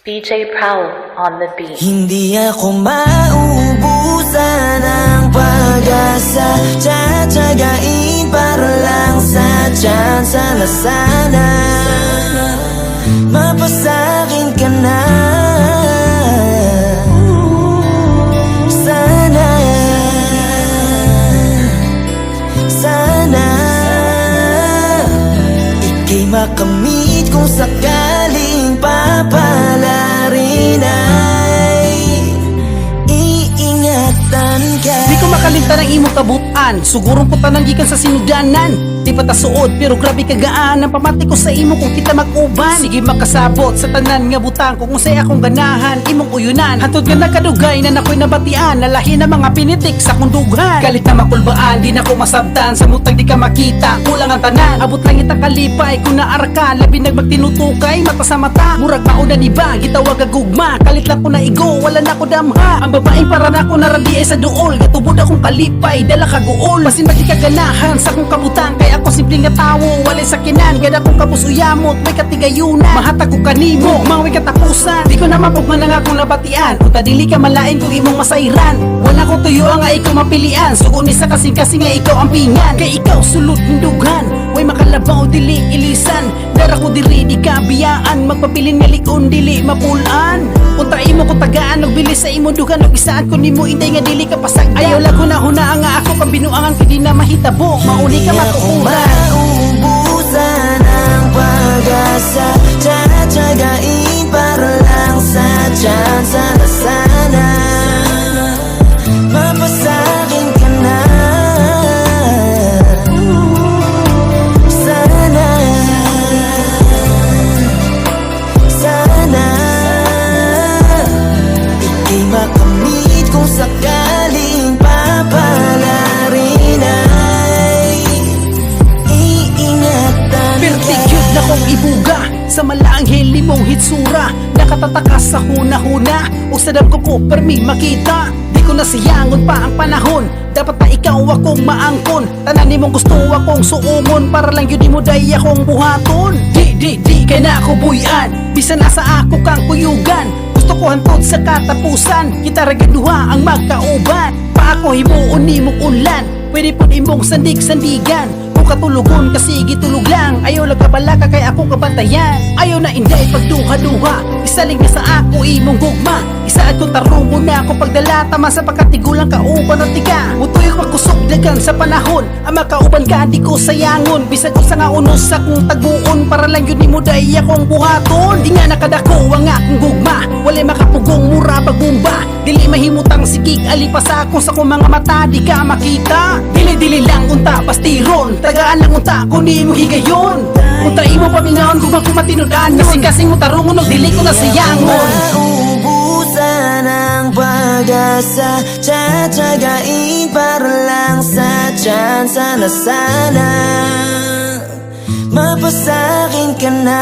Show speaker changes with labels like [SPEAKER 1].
[SPEAKER 1] DJ Prowl on the beat.
[SPEAKER 2] Hindi ako mauubusan ng pag-asa, tsatsagain para lang sa tsansa na sana mapasakin ka na. Sana ika'y makamit kung sakaling papalarin ay iingatan ka.
[SPEAKER 3] Di ko makalimtan ang imong kabutan, sugurong puta nang gikan sa sinudanan. Di pa ta suod pero grabe kagaan ang pamati ko sa imo kung kita mag-uban. Sige makasabot sa tanan nga butang kung unsay akong ganahan imong uyunan. Hantod nga nakadugay na nakoy nabatian, nalahi na mga pinitik sa kundugan. Kalit na makulbaan, di na ko masabtan, sa mutag di ka makita, kulang ang tanan. Abot lang ita kalipay kung naarka, labi nagmagtinutukay mata sa mata. Murag maunan iba, gitawag agugma, kalit lang ko na igo, wala na ko damha. Ang babaeng para na ko naradi ay sa duol, gatubod akong kalipay, dala kaguol. Masin magikaganahan sa kong kabutang, kaya ako simpleng nga tawo, walay sakinan. Gada kong kapusuyamot, may katigayunan, mahatag ko kanimo, maway katapusan. Di ko na mapugman nga akong nabatian, kung tadili ka malain kung imong masairan. Wala ko tuyo nga ikaw mapilian, sugon isa kasing-kasing nga ikaw ang pingan. Kay ikaw sulod hindugan, way makalabaw dili ilisan. Dara ko diri di kabiyaan, magpapilin nga likon dili mapulan. Punta imo ko tagaan, nagbilis sa imo dugan, og isaan ko nimo inday nga dili ka pasagdan. Ayaw lang huna-huna nga ako kang binuangan kadi na mahitabo, mauni ka matuuran.
[SPEAKER 2] Mauubusan ng pag-asa, tsatsagain para lang sa tsansa na sana mapasakin ka na. Sana ika'y makamit kung sakaling papalarin ay iingatan ka.
[SPEAKER 3] Pertikyod na kong ibuga sa malaanghel limong hitsura, nakatataka sa huna-huna o sa dam ko permi makita. Di ko nasiyangon pa ang panahon, dapat na ikaw akong maangkon. Tanan nimong gusto akong suungon, para lang yun di mo day akong buhaton. Di kay na ako buyan, bisan asa ako kang kuyugan. Gusto ko hantod sa katapusan, kita ragaduha ang magkauban. Pa ako himuon nimong ulan, pwede po imong sandig-sandigan. Kung katulugon kasi gitulog lang, ayaw lang kabalaka kay ako kabantayan. Ayaw na inday pagduha-duha, isalig na sa ako imong gugma. Isaad kong tarong mo na ako pagdala, tama sa pagkatigulang kauban at tiga. Mutuyo ko magkusog dagan sa panahon, ang makauban ka di ko sayangon. Bisag ko sa nga unos sa kong taguon, para lang yun ni mo day akong buhaton. Di nga nakadako ang akong gugma, walay makapugong mura pagbumba. Dili mahimutang sigig alipas ako sa kong mga mata, di ka makita. Dili lang unta pastiron, tagaan lang unta kung di mo higayon. Unta imo paminahon kung ako matinudan, kasing-kasing mo tarungon o dili ko na sayangon.
[SPEAKER 2] Mauubusan ng pag-asa, tsatsagain para lang sa tsansa na sana mapasakin ka na.